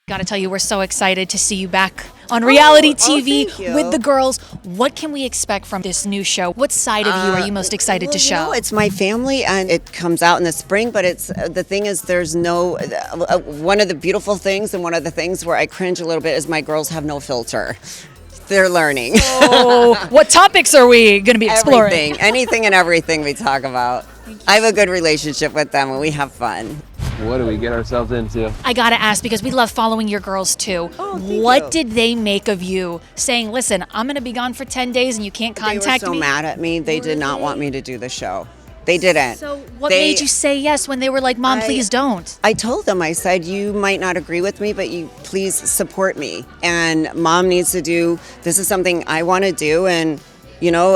Gotta tell you, we're so excited to see you back on reality TV thank you. with the girls. What can we expect from this new show? What side of you are you most excited to show? It's my family, and it comes out in the spring, but it's the thing is there's no, one of the beautiful things and one of the things where I cringe a little bit is my girls have no filter. They're learning. Oh, what topics are we going to be exploring? Everything, anything and everything we talk about. I have a good relationship with them and we have fun. What do we get ourselves into? I gotta ask, because we love following your girls too. What did they make of you saying, listen, I'm gonna be gone for 10 days and you can't contact They were so me? mad at me. They did not want me to do the show. They didn't. So what made you say yes when they were like, Mom, please don't? I told them, I said, you might not agree with me, but you please support me. And Mom needs to do, this is something I want to do. And you know,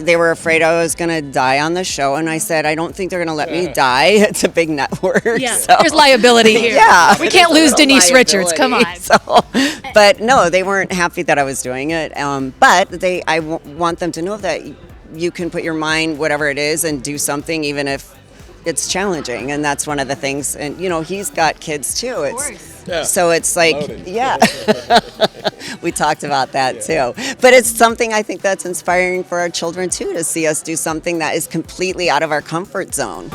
they were afraid I was going to die on the show, and I said, I don't think they're going to let me die. It's a big network. Yeah, so. There's liability here. Yeah. We can't lose Denise Richards. Come on. So, but no, they weren't happy that I was doing it. But I want them to know that you can put your mind, whatever it is, and do something even if it's challenging. And that's one of the things. And, you know, he's got kids too. Of course. So it's like, we talked about that too. But it's something I think that's inspiring for our children too, to see us do something that is completely out of our comfort zone.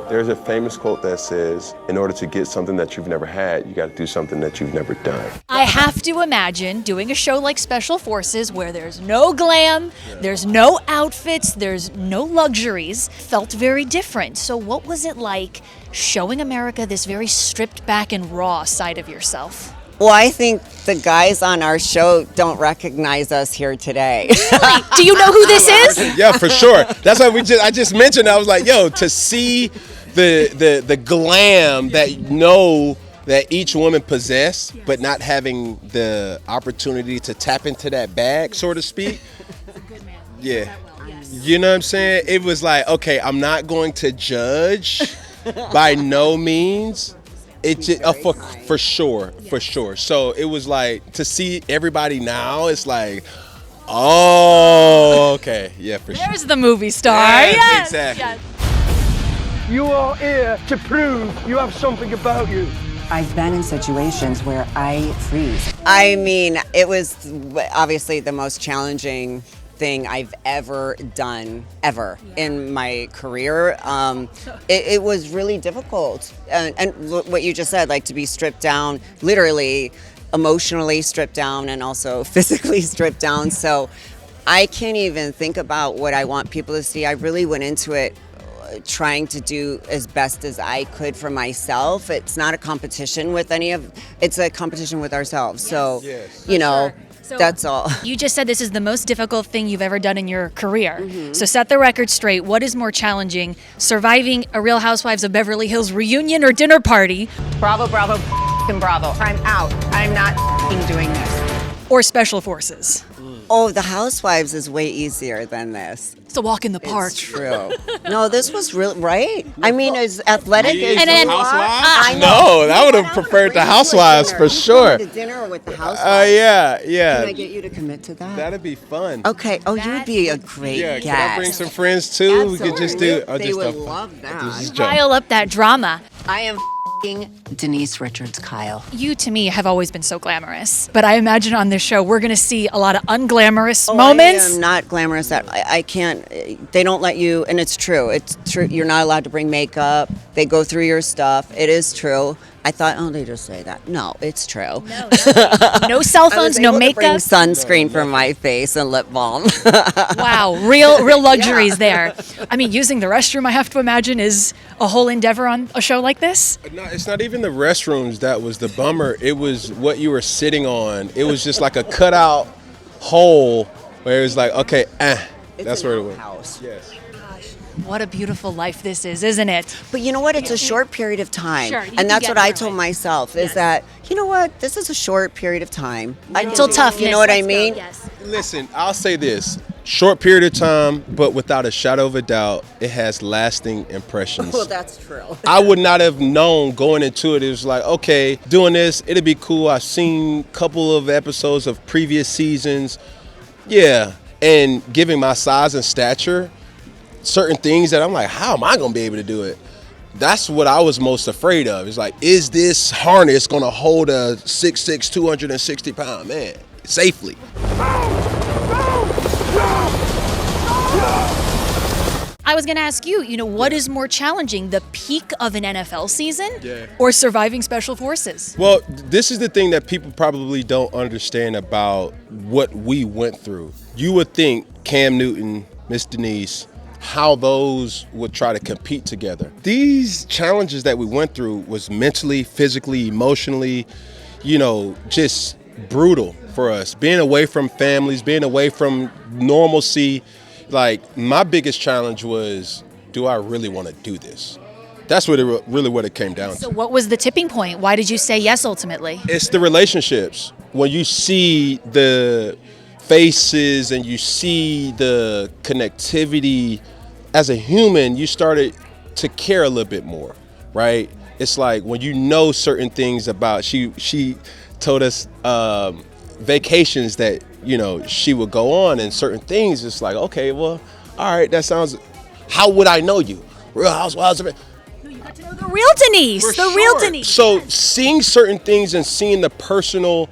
There's a famous quote that says, in order to get something that you've never had, you got to do something that you've never done. I have to imagine doing a show like Special Forces where there's no glam, there's no outfits, there's no luxuries, felt very different. So what was it like showing America this very stripped back and raw side of yourself? Well, I think the guys on our show don't recognize us here today. Really? Do you know who this is? Yeah, for sure. That's why I just mentioned, I was like, yo, to see the glam that each woman possess, but not having the opportunity to tap into that bag, so to speak. Yeah. You know what I'm saying? It was like, okay, I'm not going to judge by no means. It just, for sure. So it was like, to see everybody now, it's like, oh, okay, yeah, for sure. There's the movie star. Yes, exactly. Yes. You are here to prove you have something about you. I've been in situations where I freeze. I mean, it was obviously the most challenging thing I've ever done, in my career. It was really difficult. And what you just said, like to be stripped down, literally, emotionally stripped down, and also physically stripped down. So I can't even think about what I want people to see. I really went into it trying to do as best as I could for myself. It's not a competition with it's a competition with ourselves. Yes. So, you know, So that's all. You just said this is the most difficult thing you've ever done in your career. Mm-hmm. So set the record straight. What is more challenging, surviving a Real Housewives of Beverly Hills reunion or dinner party? Bravo, bravo, and bravo. I'm out. I'm not doing this. Or Special Forces? Oh, the Housewives is way easier than this. It's a walk in the park. It's true. No, this was real, right? I mean, as athletic as And then- you are. Housewives? No, I would have preferred the Housewives for sure. To dinner with the Housewives. Yeah. Can I get you to commit to that? That'd be fun. Okay. Oh, you would be a great Yeah, guest. can I bring some friends too? We could just do. They would love that. Just joke. Pile up that drama. I am Denise Richards, Kyle. You, to me, have always been so glamorous. But I imagine on this show, we're going to see a lot of unglamorous moments. I am not glamorous. I can't. They don't let you, and it's true. It's true. You're not allowed to bring makeup. They go through your stuff. It is true. I thought, oh, they just say that. No, it's true. No cell phones, no makeup. Bring sunscreen for my face and lip balm. Wow, real luxuries there. I mean, using the restroom, I have to imagine, is a whole endeavor on a show like this. No, it's not even the restrooms that was the bummer. It was what you were sitting on. It was just like a cutout hole where it was like, okay, that's where it went. House. Yes. What a beautiful life this is, isn't it? But you know what? It's a short period of time. Sure, you can and that's get what I through told it. myself is that, you know what? This is a short period of time. Mental toughness. You know what I mean? Yes. Listen, I'll say this. Short period of time, but without a shadow of a doubt, it has lasting impressions. Well, that's true. I would not have known going into it. It was like, okay, doing this, it'd be cool. I've seen a couple of episodes of previous seasons. Yeah, and given my size and stature, certain things that I'm like, how am I going to be able to do it? that's what I was most afraid of. It's like, is this harness gonna hold a 6'6", 260-pound man safely? I was going to ask you, what is more challenging, the peak of an NFL season or surviving Special Forces? Well, this is the thing that people probably don't understand about what we went through. You would think Cam Newton, Miss Denise, how those would try to compete together. These challenges that we went through was mentally, physically, emotionally, just brutal for us. Being away from families, being away from normalcy. Like, my biggest challenge was, do I really want to do this? That's what it came down to. So what was the tipping point? Why did you say yes ultimately? It's the relationships. When you see the faces and you see the connectivity as a human, you started to care a little bit more, right? It's like when you know certain things about, she told us vacations that she would go on, and certain things, it's like, okay, well, all right, that sounds, how would I know you? Real Housewives. No, you got to know the real Denise, real Denise. So seeing certain things and seeing the personal,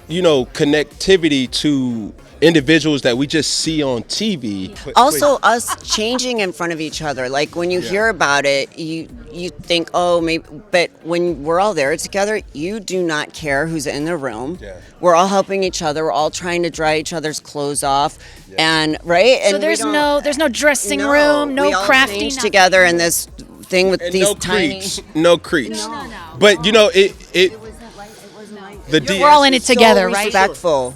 connectivity to individuals that we just see on TV. Also, us changing in front of each other. Like, when you hear about it, you think, oh, maybe. But when we're all there together, you do not care who's in the room. Yeah. We're all helping each other. We're all trying to dry each other's clothes off, and right. So and there's no dressing room, no we all crafty. change together in this thing with and these no tiny. creeps. No creeps. No. But We're all in it together, right? Respectful.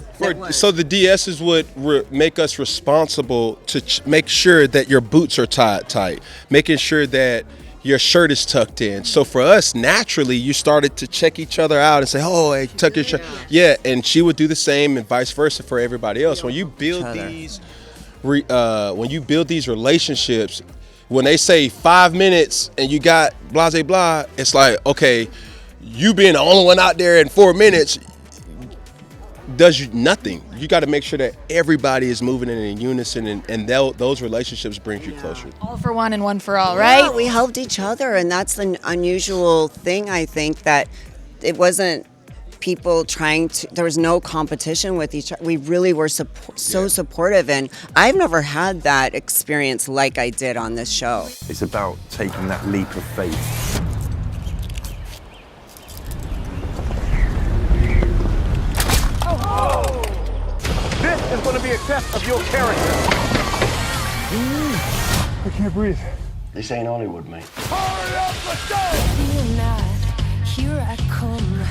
So the DSs would make us responsible to make sure that your boots are tight, making sure that your shirt is tucked in. So for us, naturally, you started to check each other out and say, oh, hey, tuck your shirt. Yeah, and she would do the same and vice versa for everybody else. When you build these relationships, when they say 5 minutes and you got blah, blah, blah, it's like, okay, you being the only one out there in 4 minutes does you nothing. You got to make sure that everybody is moving in unison, and those relationships bring you closer. All for one and one for all, right? Yeah, we helped each other, and that's the unusual thing, I think, that it wasn't people trying to, there was no competition with each other. We really were so supportive, and I've never had that experience like I did on this show. It's about taking that leap of faith. This is going to be a test of your character. I can't breathe. This ain't Hollywood, mate. Hurry up, let's go! Fear not, here I come.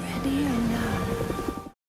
Ready or not.